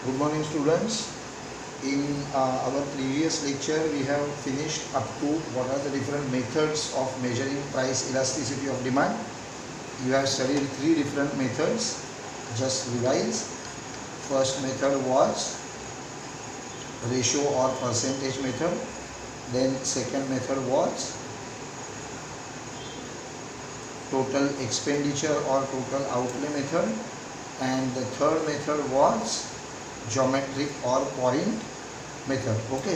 Good morning, students. In our previous lecture, we have finished up to what are the different methods of measuring price elasticity of demand. You have studied three different methods. Just revise. First method was ratio or percentage method. Then second method was total expenditure or total outlay method. And the third method was geometric or point method. Okay,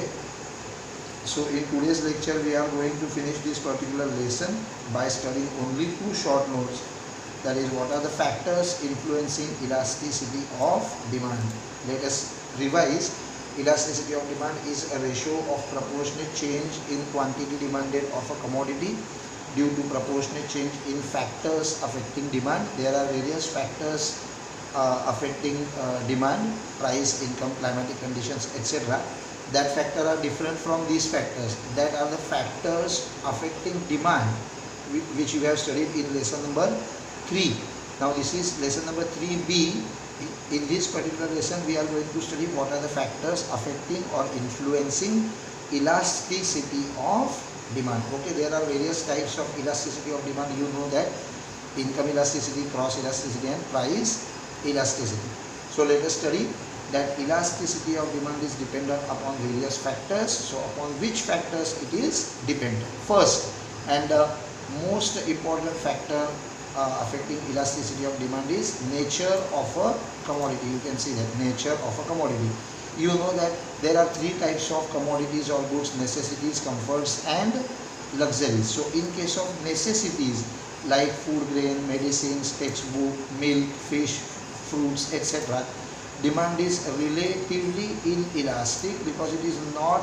so in today's lecture we are going to finish this particular lesson by studying only two short notes, that is what are the factors influencing elasticity of demand. Let us revise. Elasticity of demand is a ratio of proportionate change in quantity demanded of a commodity due to proportionate change in factors affecting demand. There are various factors affecting demand, price, income, climatic conditions, etc. That factor are different from these factors. That are the factors affecting demand, which you have studied in lesson number 3. Now this is lesson number 3b. In this particular lesson we are going to study what are the factors affecting or influencing elasticity of demand. Okay, there are various types of elasticity of demand. You know that income elasticity, cross elasticity, and price elasticity. So let us study that elasticity of demand is dependent upon various factors. So upon which factors it is dependent? First and the most important factor affecting elasticity of demand is nature of a commodity. You can see that nature of a commodity. You know that there are three types of commodities or goods: necessities, comforts, and luxuries. So in case of necessities like food grain, medicines, textbook, milk, fish, fruits, etc., demand is relatively inelastic because it is not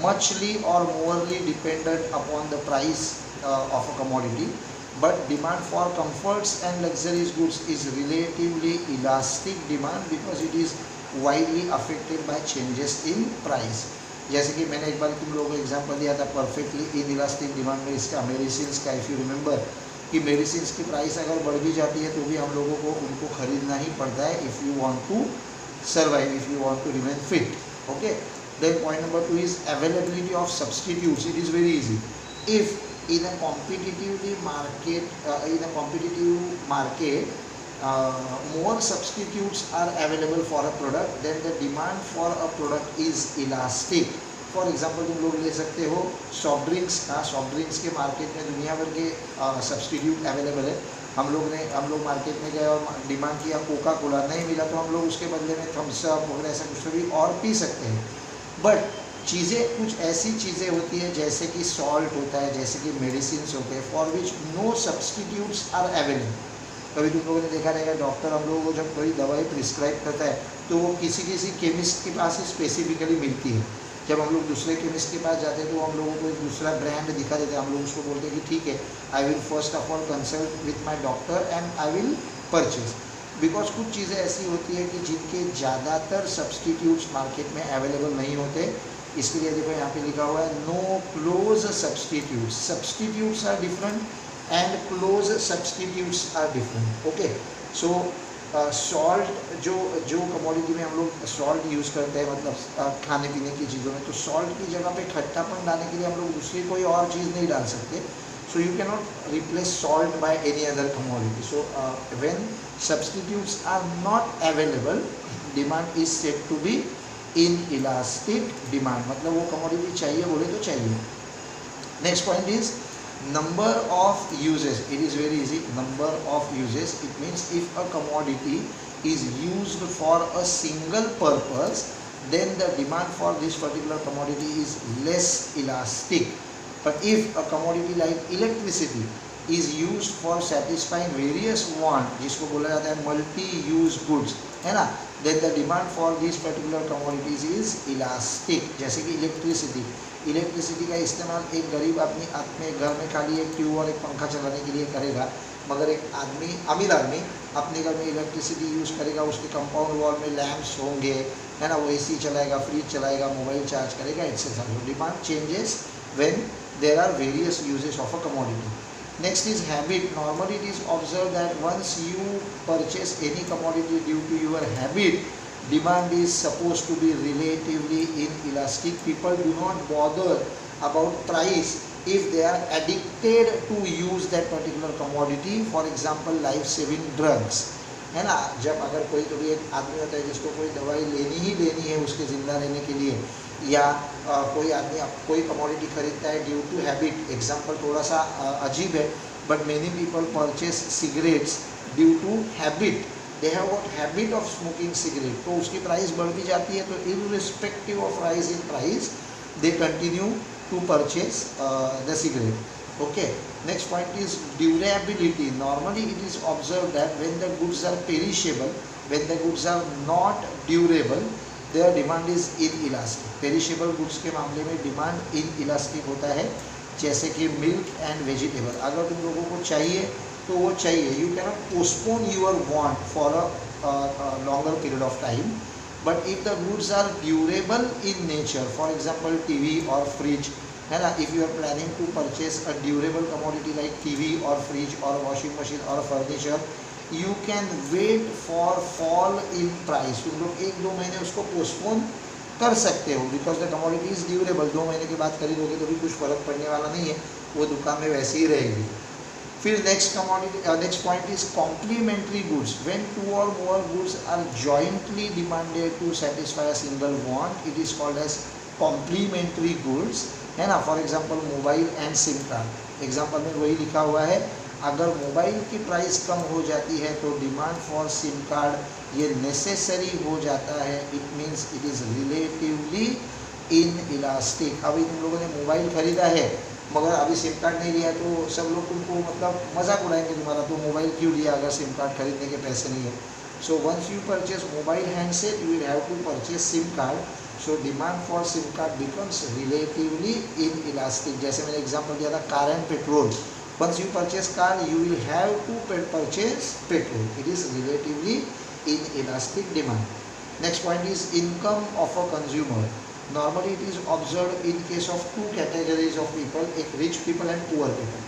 muchly or morely dependent upon the price of a commodity. But demand for comforts and luxurious goods is relatively elastic demand because it is widely affected by changes in price. जैसे कि मैंने एक बार तुम लोगों को example दिया था perfectly inelastic demand में इसका मेडिसिन का, इफ़ यू रिमेंबर, कि मेडिसिन की प्राइस अगर बढ़ भी जाती है तो भी हम लोगों को उनको खरीदना ही पड़ता है if you want to survive, if you want to remain fit. Okay, then point number 2 is availability of substitutes. It is very easy. If in a competitive market more substitutes are available for a product, then the demand for a product is elastic. For example तुम लोग ले सकते हो soft drinks का. Soft drinks के market में दुनिया भर के सब्सटीट्यूट अवेलेबल है. हम लोग मार्केट में गए और डिमांड किया कोका कोला, नहीं मिला तो हम लोग उसके बदले में थम्स अप वगैरह ऐसा कुछ भी और पी सकते हैं. बट चीज़ें कुछ ऐसी चीज़ें होती हैं जैसे कि सॉल्ट होता है, जैसे कि मेडिसिन होते हैं, for which no substitutes are available. कभी तुम लोगों ने देखा रहेगा डॉक्टर हम लोगों को जब कोई दवाई प्रिस्क्राइब करता है तो वो किसी केमिस्ट के पास ही स्पेसिफिकली मिलती है. जब हम लोग दूसरे केमिस्ट के पास जाते हैं तो हम लोगों को एक दूसरा ब्रांड दिखा देते हैं. हम लोग उसको बोलते हैं कि ठीक है, I will first of all consult with my doctor and I will purchase. Because कुछ चीज़ें ऐसी होती है कि जिनके ज़्यादातर सब्सटीट्यूट्स मार्केट में अवेलेबल नहीं होते. इसके लिए देखो यहाँ पे लिखा हुआ है no close substitutes. Substitutes are different and close substitutes are different. Okay, so salt जो कमोडिटी में हम लोग सॉल्ट यूज़ करते हैं, मतलब खाने पीने की चीज़ों में, तो सॉल्ट की जगह पे खट्टापन डालने के लिए हम लोग दूसरी कोई और चीज़ नहीं डाल सकते. So you can not replace salt by any other commodity. So when substitutes are not available, demand is said to be inelastic demand. मतलब वो कमोडिटी चाहिए बोले तो चाहिए. Next point is number of uses. It is very easy. Number of uses, it means if a commodity is used for a single purpose, then the demand for this particular commodity is less elastic. But if a commodity like electricity is used for satisfying various want, जिसको बोला जाता है multi use goods, है ना, then the demand for these particular commodities is elastic. जैसे कि electricity का इस्तेमाल एक गरीब आदमी अपने घर में खाली एक ट्यूब और एक पंखा चलाने के लिए करेगा, मगर एक अमीर आदमी अपने घर में इलेक्ट्रिसिटी यूज़ करेगा. उसके कंपाउंड वॉल में लैम्प्स होंगे, है ना, वो एसी चलाएगा, फ्रिज चलाएगा, मोबाइल चार्ज करेगा, etcetera. Demand changes when there are various uses of a commodity. Next is habit. Normally it is observed that once you purchase any commodity due to your habit, Demand is supposed to be relatively inelastic. People do not bother about price if they are addicted to use that particular commodity. For example, life saving drugs, है ना. जब अगर कोई एक आदमी होता है जिसको कोई दवाई लेनी ही लेनी है उसके ज़िंदा रहने के लिए, या कोई आदमी कोई कमोडिटी खरीदता है ड्यू टू हैबिट. एग्जांपल थोड़ा सा अजीब है, but many people purchase cigarettes due to habit. They have got habit of smoking cigarette, तो उसकी प्राइस बढ़ भी जाती है. तो irrespective of rise in price they continue to purchase the cigarette. Okay, next point is durability. Normally it is observed that when the goods are perishable, when the goods are not durable, their demand is inelastic. Perishable goods के मामले में demand inelastic होता है, जैसे कि milk and vegetable. अगर तुम लोगों को चाहिए तो वो चाहिए. You cannot postpone your want for a longer period of time. But if the goods are durable in nature, for example TV और फ्रिज, है ना. If you are planning to purchase a durable commodity like TV और fridge और washing machine और furniture, you can wait for fall in price. तुम लोग 1-2 महीने उसको पोस्टपोन कर सकते हो, because the commodity is durable. 2 महीने के बाद खरीदोगे तो भी कुछ फ़र्क पड़ने वाला नहीं है, वो दुकान में वैसे ही रहेगी. फिर next point is complementary goods. When 2 or more goods are jointly demanded to satisfy a single want, it is called as complementary goods, है ना. For example mobile and SIM card. Example में वही लिखा हुआ है. अगर मोबाइल की price कम हो जाती है तो डिमांड फॉर सिम कार्ड ये नेसेसरी हो जाता है. It means it is relatively inelastic. अभी तुम लोगों ने मोबाइल खरीदा है मगर अभी सिम कार्ड नहीं लिया तो सब लोग तुमको मतलब मजाक उड़ाएंगे तुम्हारा, तो मोबाइल क्यों लिया अगर सिम कार्ड खरीदने के पैसे नहीं है. So once you purchase mobile handset you will have to purchase SIM card. So demand for SIM card becomes relatively inelastic. जैसे मैंने एग्जांपल दिया था car and petrol. Once you purchase car you will have to purchase petrol. It is relatively inelastic demand. Next point is income of a consumer. Normally it is observed in case of 2 categories of people, एक rich people and poor people.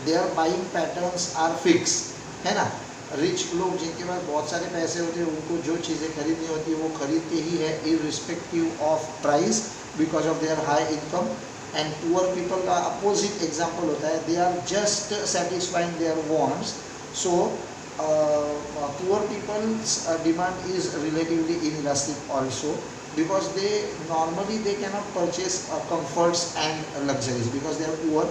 Their buying patterns are fixed, है ना. Rich लोग जिनके पास बहुत सारे पैसे होते हैं उनको जो चीज़ें खरीदनी होती है वो खरीदते ही है irrespective of price because of their high income. And poor people का opposite example होता है, they are just satisfying their wants. So poor people's demand is relatively inelastic also, because they normally they cannot purchase comforts and luxuries because they are poor.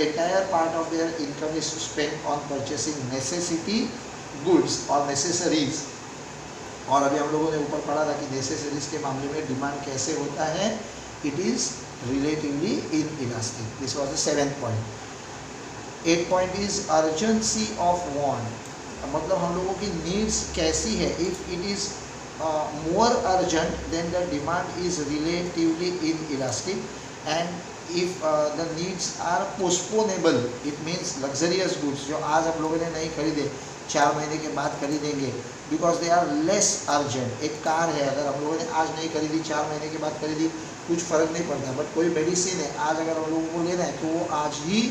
Entire part of their income is spent on purchasing necessity goods or necessaries. और अभी हम लोगों ने ऊपर पढ़ा था कि necessaries के मामले में डिमांड कैसे होता है. It is relatively inelastic. This was the 7th point. 8th point is urgency of want. मतलब हम लोगों की नीड्स कैसी है. If it is more urgent then the demand is relatively inelastic, and if the needs are postponable, it means luxurious goods जो आज हम लोगों ने नहीं खरीदे 4 महीने के बाद खरीदेंगे because they are less urgent. एक कार है अगर हम लोगों ने आज नहीं खरीदी 4 महीने के बाद खरीदी कुछ फ़र्क नहीं पड़ता. बट कोई मेडिसिन है आज अगर हम लोगों को लेना है तो वो आज ही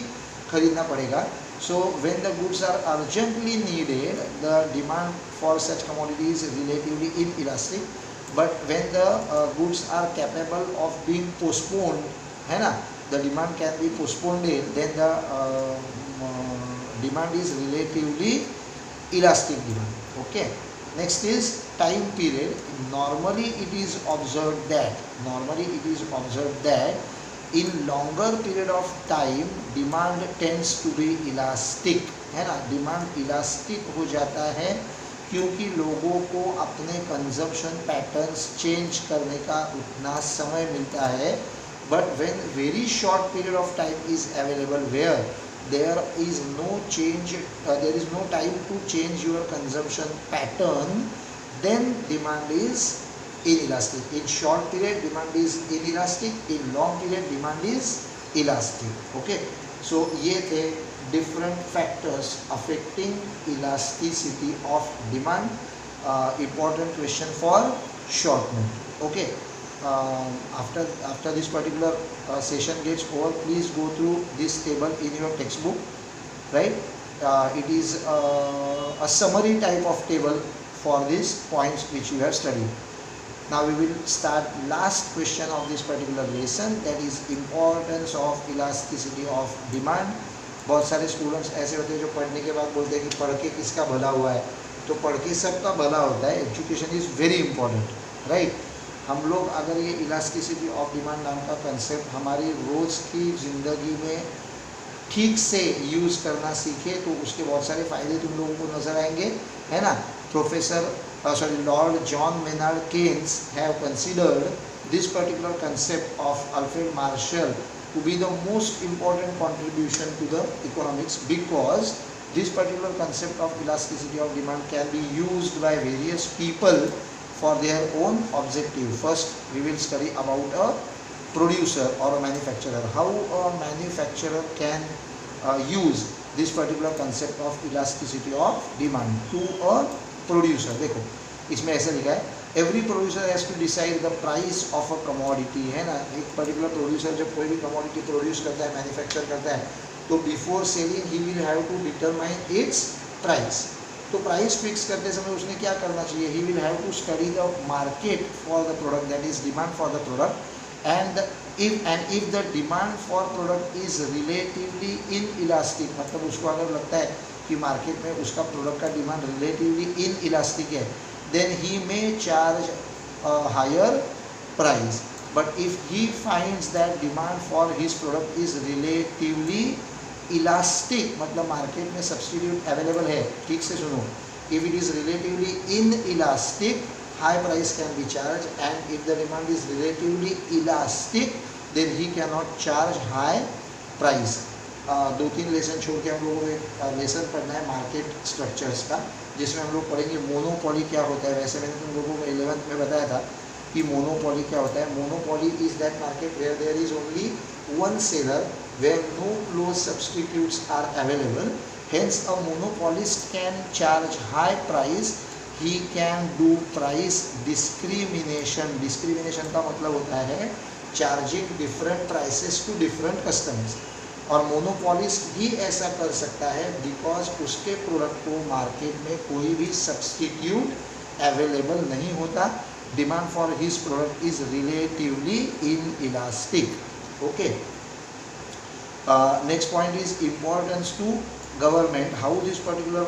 खरीदना पड़ेगा. So when the goods are urgently needed, the demand for such commodities is relatively inelastic. But when the goods are capable of being postponed, है ना, the demand can be postponed. Then the demand is relatively elastic demand. Okay. Next is time period. Normally it is observed that in longer period of time demand tends to be elastic, है ना. Demand elastic हो जाता है क्योंकि लोगों को अपने consumption patterns change करने का उतना समय मिलता है. But when very short period of time is available where there is no time to change your consumption pattern, then demand is inelastic. In short period demand is inelastic, in long period demand is elastic. Okay, so ये थे different factors affecting elasticity of demand. Important question for short note. Okay, after this particular session gets over, please go through this table in your textbook, right. It is a summary type of table for these points which you have studied. Now we will start last question of this particular lesson, that is importance of elasticity of demand. बहुत सारे students ऐसे होते हैं जो पढ़ने के बाद बोलते हैं कि पढ़ के किसका भला हुआ है, तो पढ़ के सबका भला होता है. Education is very important, right. हम लोग अगर ये इलास्टिसिटी ऑफ डिमांड नाम का कंसेप्ट हमारी रोज़ की ज़िंदगी में ठीक से यूज़ करना सीखे तो उसके बहुत सारे फ़ायदे तुम लोगों को नज़र आएंगे, है ना. Professor Lord John Maynard Keynes have considered this particular concept of Alfred Marshall to be the most important contribution to the economics, because this particular concept of elasticity of demand can be used by various people for their own objective. First we will study about a producer or a manufacturer, how a manufacturer can use this particular concept of elasticity of demand to a producer. देखो इसमें ऐसे लिखा है, every producer has to decide the price of a commodity, है ना. एक particular producer जब कोई भी कमोडिटी प्रोड्यूस करता है, मैन्युफैक्चर करता है, तो before selling he will have to determine its price. तो प्राइस फिक्स करते समय उसने क्या करना चाहिए, he will have to study the market for the product, that is demand for the product, and if the demand for product is relatively inelastic, मतलब उसको अगर लगता है कि मार्केट में उसका प्रोडक्ट का डिमांड रिलेटिवली इन इलास्टिक है, then he may charge a higher price. But if he finds that demand for his product is relatively elastic, मतलब मार्केट में सब्स्टिट्यूट अवेलेबल है, ठीक से सुनो, if it is relatively inelastic, high price can be charged, and if the demand is relatively elastic, then he cannot charge high price. 2-3 lesson छोड़ के हम लोगों को एक लेसन पढ़ना है मार्केट स्ट्रक्चर्स का, जिसमें हम लोग पढ़ेंगे मोनोपोली क्या होता है. वैसे मैंने तुम लोगों को 11th में बताया था कि मोनोपोली क्या होता है. Monopoly is that market where there is only one seller, where no close substitutes are available. Hence a monopolist can charge high price, he can do price discrimination. Discrimination का मतलब होता है charging different prices to different customers. और monopolist ही ऐसा कर सकता है बिकॉज उसके प्रोडक्ट को मार्केट में कोई भी सब्स्टिट्यूट अवेलेबल नहीं होता. Demand for his product is relatively inelastic. Okay, next point is importance to government. How this particular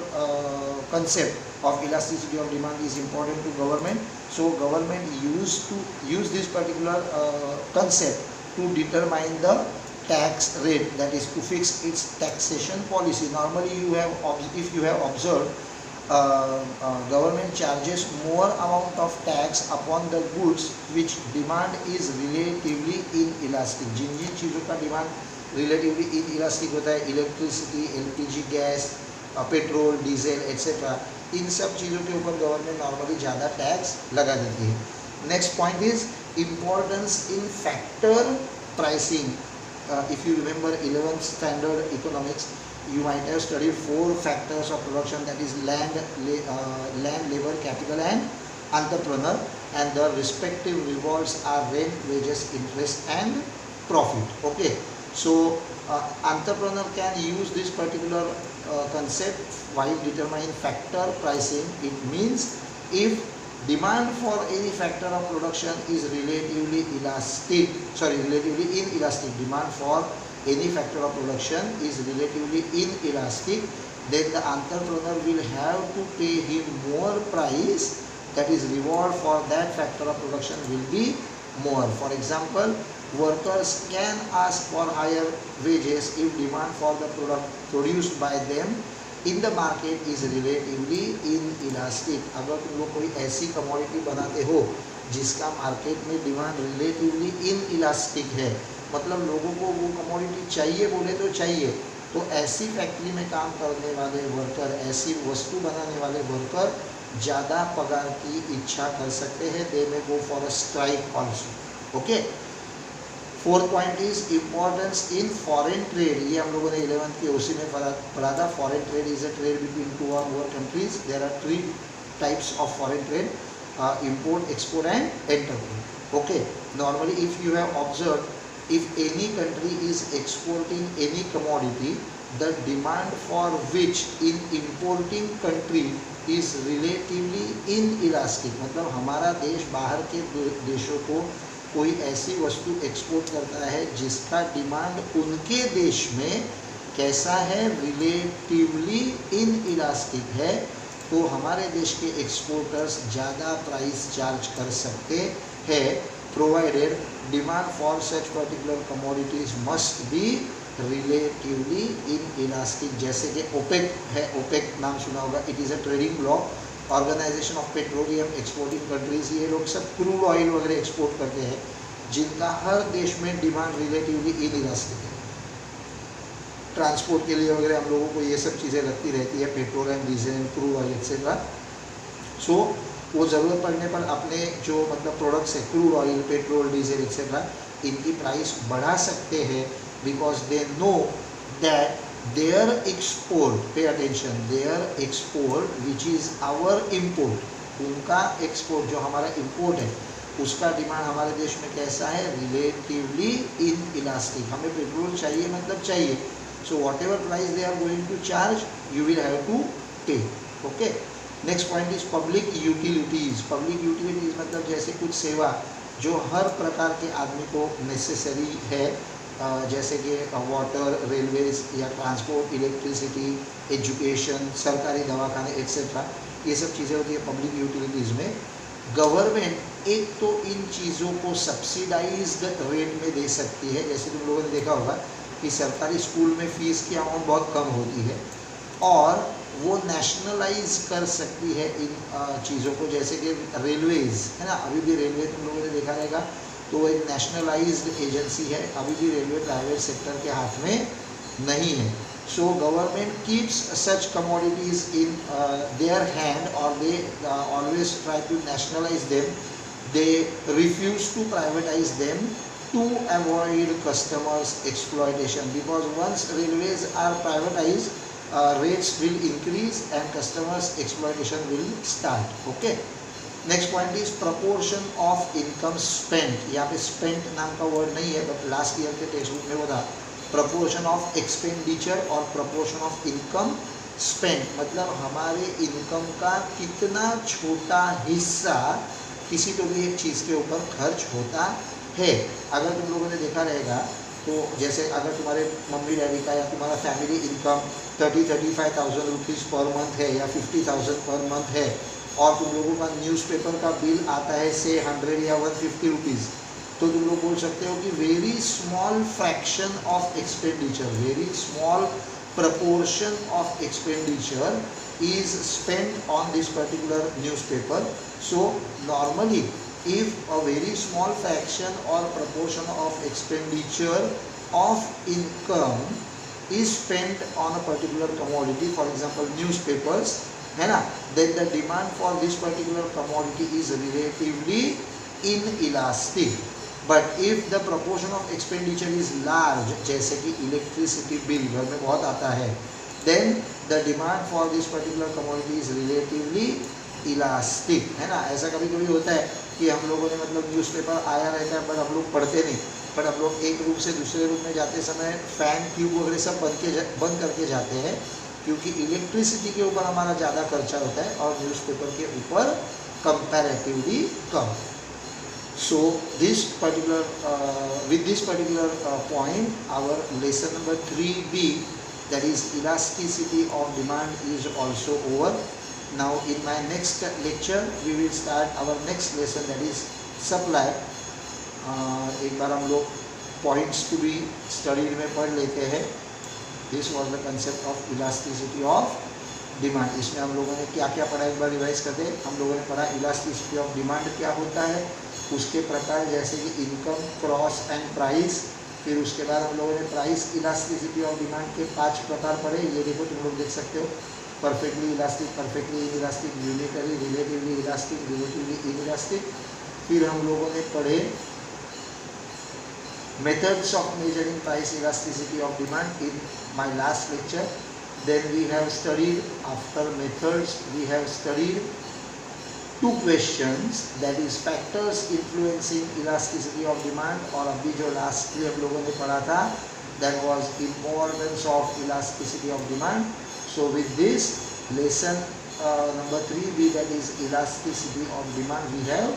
concept of elasticity of demand is important to government. So government use this particular concept to determine the tax rate, that is to fix its taxation policy. Normally if you have observed, government charges more amount of tax upon the goods which demand is relatively inelastic. जिन जिन चीज़ों का demand relatively inelastic होता है, electricity, LPG gas, petrol, diesel etcetera, इन सब चीज़ों के ऊपर गवर्नमेंट नॉर्मली ज़्यादा टैक्स लगा देती है. Next point is importance in factor pricing. If you remember 11th standard economics, you might have studied 4 factors of production, that is land, labor, capital and entrepreneur, and the respective rewards are rent, wages, interest and profit. Okay, so entrepreneur can use this particular concept while determining factor pricing. It means if demand for any factor of production is relatively inelastic, demand for any factor of production is relatively inelastic, then the entrepreneur will have to pay him more price, that is reward for that factor of production will be more. For example, workers can ask for higher wages if demand for the product produced by them in the market is relatively in elastic. अगर तुम लोग कोई ऐसी commodity बनाते हो जिसका market में demand relatively in elastic है, मतलब लोगों को वो कमोडिटी चाहिए बोले तो चाहिए, तो ऐसी फैक्ट्री में काम करने वाले वर्कर, ऐसी वस्तु बनाने वाले वर्कर ज़्यादा पगार की इच्छा कर सकते हैं. They may go for a strike also. Okay, 4th point is importance in foreign trade. ये हम लोगों ने 11th के ओसी में पढ़ा था. Foreign trade is a trade between 2 or more countries. There are 3 types of foreign trade, import, export and intertrade. Okay, normally if you have observed, if any country is exporting any commodity, the demand for which in importing country is relatively inelastic. Elastic, मतलब हमारा देश बाहर के देशों को कोई ऐसी वस्तु एक्सपोर्ट करता है जिसका डिमांड उनके देश में कैसा है, रिलेटिवली इन इलास्टिक है, तो हमारे देश के एक्सपोर्टर्स ज़्यादा प्राइस चार्ज कर सकते हैं, provided demand for such particular commodities must be relatively inelastic. जैसे कि ओपेक है, ओपेक नाम सुना होगा, it is a trading bloc, organization of petroleum exporting countries. ये लोग सब क्रूड ऑयल वगैरह एक्सपोर्ट करते हैं जिनका हर देश में डिमांड रिलेटिवली इन इलास्टिक है। ट्रांसपोर्ट के लिए वगैरह हम लोगों को ये सब चीज़ें लगती रहती है, petrol and diesel, crude oil etcetera. So वो ज़रूरत पड़ने पर अपने जो मतलब प्रोडक्ट्स है, crude oil, petrol, diesel etcetera, इनकी प्राइस बढ़ा सकते हैं, because they know that their export, pay attention, their export which is our import, उनका एक्सपोर्ट जो हमारा इम्पोर्ट है उसका डिमांड हमारे देश में कैसा है, रिलेटिवली इन इलास्टिक। हमें पेट्रोल चाहिए मतलब चाहिए, so whatever price they are going to charge you will have to pay. Okay, next point is public utilities. Public utilities मतलब जैसे कुछ सेवा जो हर प्रकार के आदमी को नेसेसरी है, जैसे कि वाटर, रेलवेज या ट्रांसपोर्ट, इलेक्ट्रिसिटी, एजुकेशन, सरकारी दवाखाने एक्सेट्रा, ये सब चीज़ें होती है पब्लिक यूटिलिटीज़ में। गवर्नमेंट एक तो इन चीज़ों को सब्सिडाइज्ड रेट में दे सकती है, जैसे तुम लोगों ने देखा होगा कि सरकारी स्कूल में फ़ीस की अमाउंट बहुत कम होती है, और वो नेशनलाइज कर सकती है इन चीज़ों को, जैसे कि रेलवेज़ है ना, अभी भी रेलवे तुम लोगों ने देखा रहेगा, तो वो एक नेशनलाइज्ड एजेंसी है, अभी भी रेलवे प्राइवेट सेक्टर के हाथ में नहीं है। So government keeps such commodities in their hand, और they always try to nationalise them, they refuse to privatise them to avoid customers exploitation, because once railways are privatise rates will increase and customers exploitation will start. Okay, next point is proportion of income spent. यहाँ पे spent नाम का word नहीं है, but last year के text book में वो था proportion of expenditure और proportion of income spent, मतलब हमारे इनकम का कितना छोटा हिस्सा किसी तो भी एक चीज़ के ऊपर खर्च होता है। अगर तुम लोगों ने देखा रहेगा तो जैसे अगर तुम्हारे मम्मी डैडी का या तुम्हारा family income 30-35,000 rupees per month है या 50,000 पर मंथ है, और तुम लोगों का न्यूज़पेपर का बिल आता है से 100 या 150 रुपीज़, तो तुम लोग बोल सकते हो कि very small fraction of expenditure, very small proportion of expenditure is spent on this particular newspaper. So normally if a very small fraction or proportion of expenditure of income is spent on a particular commodity, for example newspapers, है ना, then the demand for this particular commodity is relatively inelastic. But if the proportion of expenditure is large, जैसे कि electricity bill घर में बहुत आता है, then the demand for this particular commodity is relatively elastic, है ना। ऐसा कभी कभी होता है कि हम लोगों ने मतलब न्यूज़पेपर आया रहता है पर हम लोग पढ़ते नहीं, पर हम लोग एक रूम से दूसरे रूम में जाते समय फ़ैन ट्यूब वगैरह सब बंद करके जाते हैं, क्योंकि इलेक्ट्रिसिटी के ऊपर हमारा ज़्यादा खर्चा होता है और न्यूज़पेपर के ऊपर comparatively come. So this particular with this particular point, our lesson number 3B, that is elasticity of demand, is also over. Now in my next lecture we will start our next lesson, that is supply. एक बार हम लोग points to be studied में पढ़ लेते हैं। This was the concept of elasticity of demand. इसमें हम लोगों ने क्या क्या पढ़ा, एक बार रिवाइज करते हैं। हम लोगों ने पढ़ा elasticity of demand क्या होता है, उसके प्रकार जैसे कि इनकम, क्रॉस एंड प्राइस। फिर उसके बाद हम लोगों ने प्राइस इलास्टिसिटी ऑफ डिमांड के 5 प्रकार पढ़े। ये देखो तुम लोग देख सकते हो, perfectly elastic, perfectly inelastic, unitary, relatively elastic, relatively inelastic. फिर हम लोगों ने पढ़े methods of measuring price elasticity of demand in my last lecture. Then we have studied, after methods we have studied 2 questions, that is factors influencing elasticity of demand, और अभी जो last हम लोगों ने पढ़ा था that was importance of elasticity of demand. So with this lesson number 3b, that is elasticity of demand, we have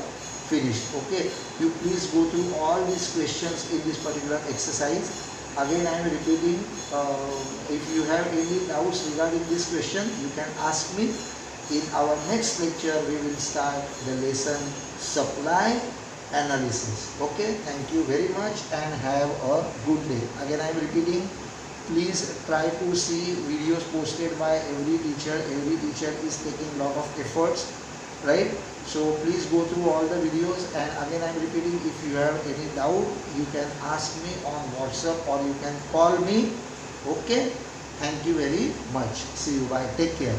finished. Okay, you please go through all these questions in this particular exercise. Again I am repeating, if you have any doubts regarding this question, you can ask me. In our next lecture we will start the lesson supply analysis. Okay, thank you very much and have a good day. Again I am repeating, please try to see videos posted by every teacher. Every teacher is taking lot of efforts, right? So please go through all the videos, and again I am repeating, if you have any doubt you can ask me on WhatsApp or you can call me. Okay, thank you very much. See you, bye, take care.